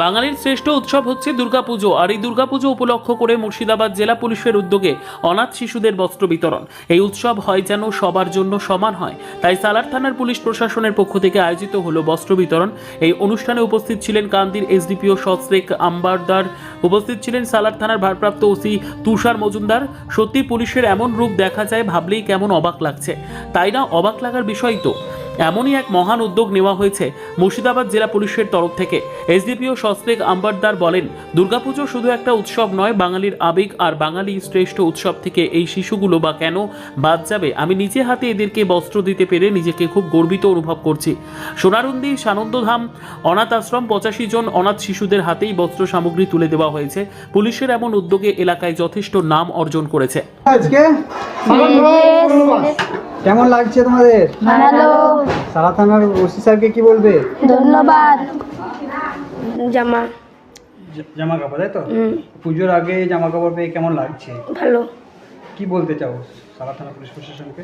বাঙালির শ্রেষ্ঠ উৎসব হচ্ছে দুর্গাপুজো। আর এই দুর্গাপুজো উপলক্ষ করে মুর্শিদাবাদ জেলা পুলিশের উদ্যোগে অনাথ শিশুদের বস্ত্র বিতরণ। এই উৎসব হয় যেন সবার জন্য সমান হয়, তাই সালার থানার পুলিশ প্রশাসনের পক্ষ থেকে আয়োজিত হলো বস্ত্র বিতরণ। এই অনুষ্ঠানে উপস্থিত ছিলেন কান্দির এসডিপিও সস্ত্রেক আম্বারদার, উপস্থিত ছিলেন সালার থানার ভারপ্রাপ্ত ওসি তুষার মজুমদার। সত্যি পুলিশের এমন রূপ দেখা যায় ভাবলেই কেমন অবাক লাগছে, তাই না? অবাক লাগার বিষয় তো। এমনই এক মহান উদ্যোগ নেওয়া হয়েছে মুর্শিদাবাদ জেলা পুলিশের তরফ থেকে। এসডিপিও সস্ত্রেক আম্বারদার বলেন, দুর্গাপুজো শুধু একটা উৎসব নয়, বাঙালির আবেগ। আর বাঙালি শ্রেষ্ঠ উৎসব থেকে এই শিশুগুলো বা কেন বাদ যাবে? আমি নিজে হাতে এদেরকে বস্ত্র দিতে পেরে নিজেকে খুব গর্বিত অনুভব করছি। সোনারুন্দি সানন্দধাম অনাথ আশ্রম 85 জন অনাথ শিশুদের হাতেই বস্ত্র সামগ্রী তুলে দেওয়া হয়েছে। পুলিশের এমন উদ্যোগে এলাকায় যথেষ্ট নাম অর্জন করেছে। আজকে কেমন লাগছে তোমাদের? ভালো। সারা থানার ওসি স্যারকে কি বলবে? ধন্যবাদ। জামা কাপড়, তাই তো? পুজোর আগে জামা কাপড় পেয়ে কেমন লাগছে? ভালো। কি বলতে চাও সারা থানা পুলিশ প্রশাসনকে?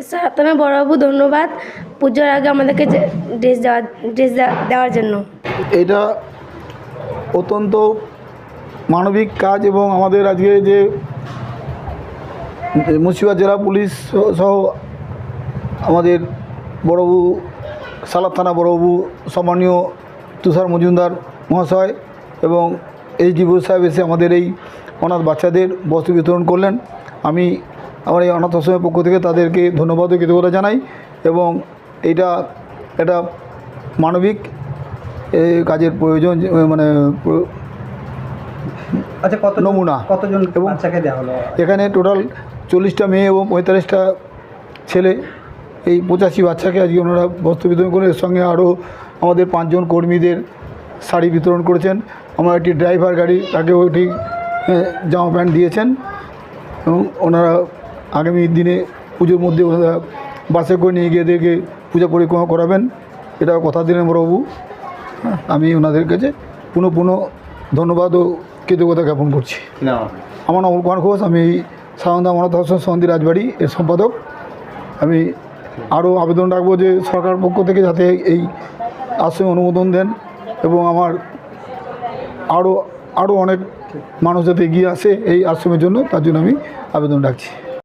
স্যার আপনার বড়বাবু ধন্যবাদ পুজোর আগে আমাদেরকে ড্রেস দেওয়ার জন্য। এটা অত্যন্ত মানবিক কাজ এবং আমাদের আজকে যে মুর্শিদাবাদ জেলা পুলিশ সহ আমাদের বড়বাবু সালার থানা বড়বাবু সম্মানীয় তুষার মজুমদার মহাশয় এবং এইচডিপিও সাহেব এসে আমাদের এই অনাথ বাচ্চাদের বস্ত্র বিতরণ করলেন। আমি আমার এই অনাথ আশ্রমের পক্ষ থেকে তাদেরকে ধন্যবাদ ও কৃতজ্ঞতা জানাই। এবং এটা একটা মানবিক কাজের প্রয়োজন, মানে আচ্ছা, নমুনা। কতজন বাচ্চাকে দেওয়া হলো? এখানে টোটাল 40টা মেয়ে এবং 45টা ছেলে, এই 85 বাচ্চাকে আজকে ওনারা বস্ত্র বিতরণ করে। এর সঙ্গে আরও আমাদের 5 জন কর্মীদের শাড়ি বিতরণ করেছেন। আমার একটি ড্রাইভার গাড়ি, তাকেও একটি জামা প্যান্ট দিয়েছেন। এবং ওনারা আগামী দিনে পুজোর মধ্যে ওনারা বাসে করে নিয়ে গিয়ে এদেরকে পূজা পরিক্রমা করাবেন, এটা কথা দিলেন বড়বাবু। আমি ওনাদের কাছে পুনঃ ধন্যবাদ ও কৃতজ্ঞতা জ্ঞাপন করছি। আমার নাম কুমার ঘোষ, আমি সানন্দা অনাথ আশ্রম সন্ধি রাজবাড়ি এর সম্পাদক। আমি আরও আবেদন রাখবো যে সরকার পক্ষ থেকে যাতে এই আশ্রমে অনুমোদন দেন এবং আমার আরও অনেক মানুষ যাতে এগিয়ে আসে এই আশ্রমের জন্য, তার জন্য আমি আবেদন রাখছি।